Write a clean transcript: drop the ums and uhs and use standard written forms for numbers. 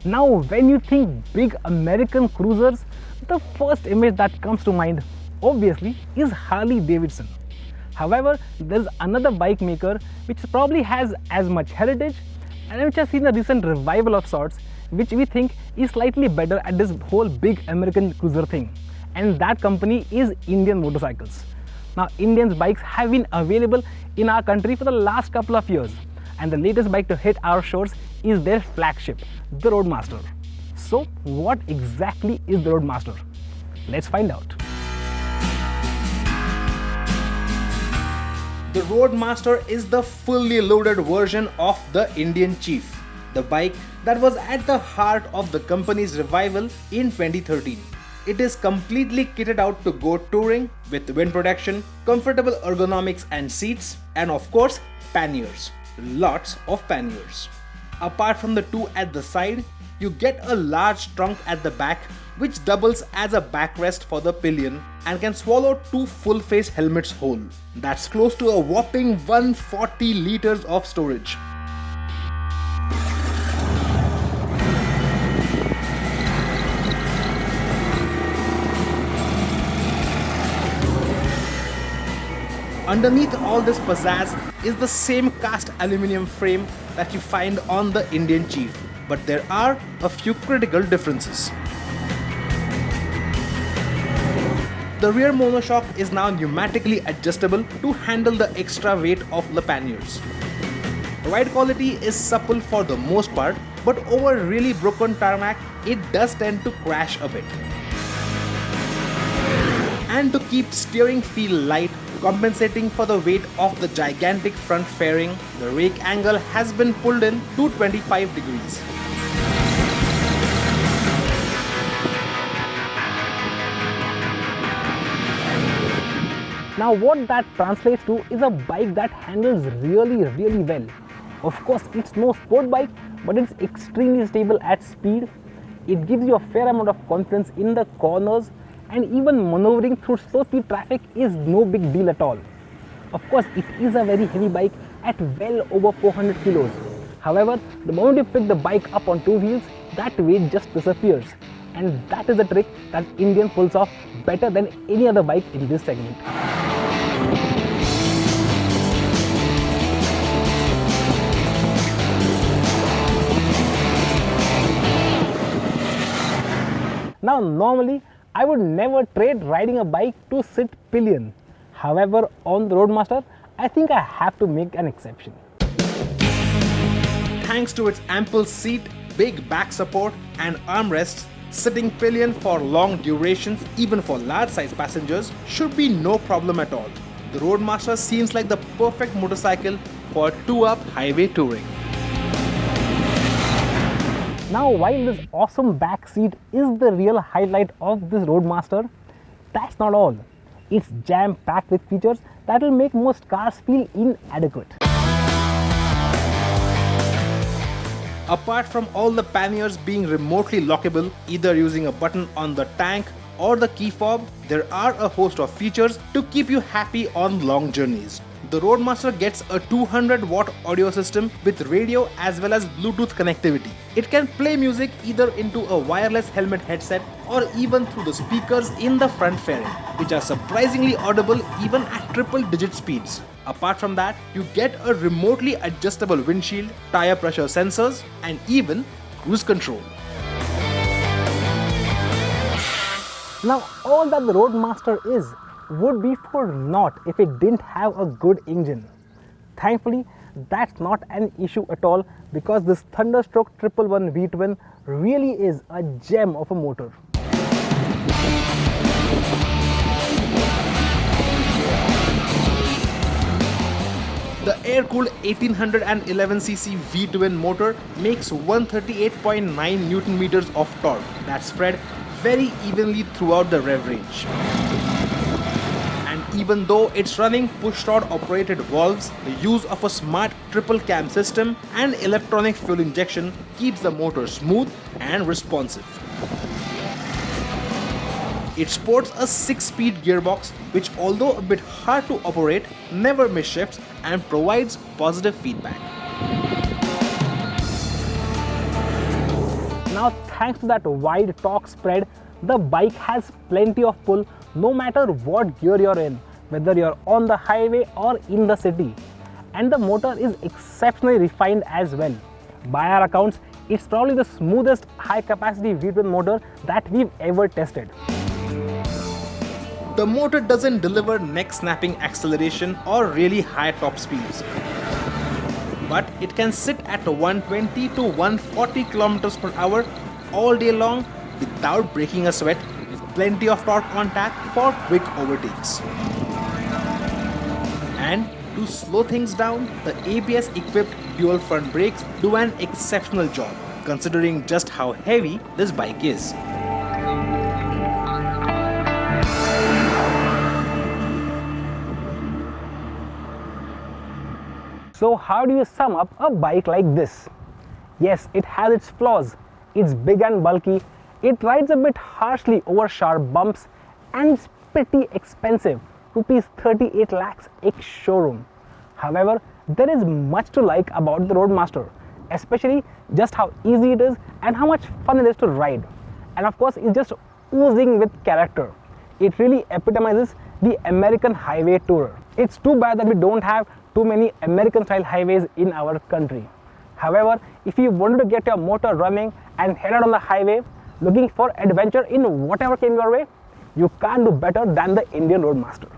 Now, when you think big American cruisers, the first image that comes to mind, obviously, is Harley Davidson. However, there's another bike maker which probably has as much heritage and which has seen a recent revival of sorts, which we think is slightly better at this whole big American cruiser thing. And that company is Indian Motorcycles. Now, Indians bikes have been available in our country for the last couple of years, and the latest bike to hit our shores is their flagship, the Roadmaster. So, what exactly is the Roadmaster? Let's find out. The Roadmaster is the fully loaded version of the Indian Chief, the bike that was at the heart of the company's revival in 2013. It is completely kitted out to go touring with wind protection, comfortable ergonomics and seats, and of course, panniers. Lots of panniers. Apart from the two at the side, you get a large trunk at the back which doubles as a backrest for the pillion and can swallow two full-face helmets whole. That's close to a whopping 140 liters of storage. Underneath all this pizzazz is the same cast aluminium frame that you find on the Indian Chief, but there are a few critical differences. The rear monoshock is now pneumatically adjustable to handle the extra weight of the panniers. Ride quality is supple for the most part, but over really broken tarmac, it does tend to crash a bit. And to keep steering feel light, compensating for the weight of the gigantic front fairing, the rake angle has been pulled in to 25 degrees. Now, what that translates to is a bike that handles really well. Of course, it's no sport bike, but it's extremely stable at speed. It gives you a fair amount of confidence in the corners, and even maneuvering through slow speed traffic is no big deal at all. Of course, it is a very heavy bike at well over 400 kilos. However, the moment you pick the bike up on two wheels, that weight just disappears. And that is a trick that Indian pulls off better than any other bike in this segment. Now, normally, I would never trade riding a bike to sit pillion. However, on the Roadmaster, I think I have to make an exception. Thanks to its ample seat, big back support and armrests, sitting pillion for long durations, even for large size passengers, should be no problem at all. The Roadmaster seems like the perfect motorcycle for two-up highway touring. Now, while this awesome back seat is the real highlight of this Roadmaster, that's not all. It's jam-packed with features that will make most cars feel inadequate. Apart from all the panniers being remotely lockable, either using a button on the tank or the key fob, there are a host of features to keep you happy on long journeys. The Roadmaster gets a 200-watt audio system with radio as well as Bluetooth connectivity. It can play music either into a wireless helmet headset or even through the speakers in the front fairing, which are surprisingly audible even at triple-digit speeds. Apart from that, you get a remotely adjustable windshield, tire pressure sensors, and even cruise control. Now, all that the Roadmaster is would be for naught if it didn't have a good engine. Thankfully, that's not an issue at all, because this Thunderstroke 111 V-twin really is a gem of a motor. The air-cooled 1811cc V-twin motor makes 138.9 Newton meters of torque that's spread very evenly throughout the rev range. And even though it's running push-rod operated valves, the use of a smart triple cam system and electronic fuel injection keeps the motor smooth and responsive. It sports a 6-speed gearbox which, although a bit hard to operate, never misshifts and provides positive feedback. Now thanks to that wide torque spread, the bike has plenty of pull no matter what gear you're in, whether you're on the highway or in the city. And the motor is exceptionally refined as well. By our accounts, it's probably the smoothest high capacity V12 motor that we've ever tested. The motor doesn't deliver neck-snapping acceleration or really high top speeds, but it can sit at 120 to 140 km per hour all day long without breaking a sweat, with plenty of torque on tap for quick overtakes. And to slow things down, the ABS-equipped dual front brakes do an exceptional job, considering just how heavy this bike is. So how do you sum up a bike like this? Yes, it has its flaws. It's big and bulky, it rides a bit harshly over sharp bumps, and it's pretty expensive, rupees 38 lakhs ex-showroom. However, there is much to like about the Roadmaster, especially just how easy it is and how much fun it is to ride. And of course, it's just oozing with character. It really epitomizes the American highway tourer. It's too bad that we don't have too many American style highways in our country. However, if you wanted to get your motor running and head out on the highway looking for adventure in whatever came your way, you can't do better than the Indian Roadmaster.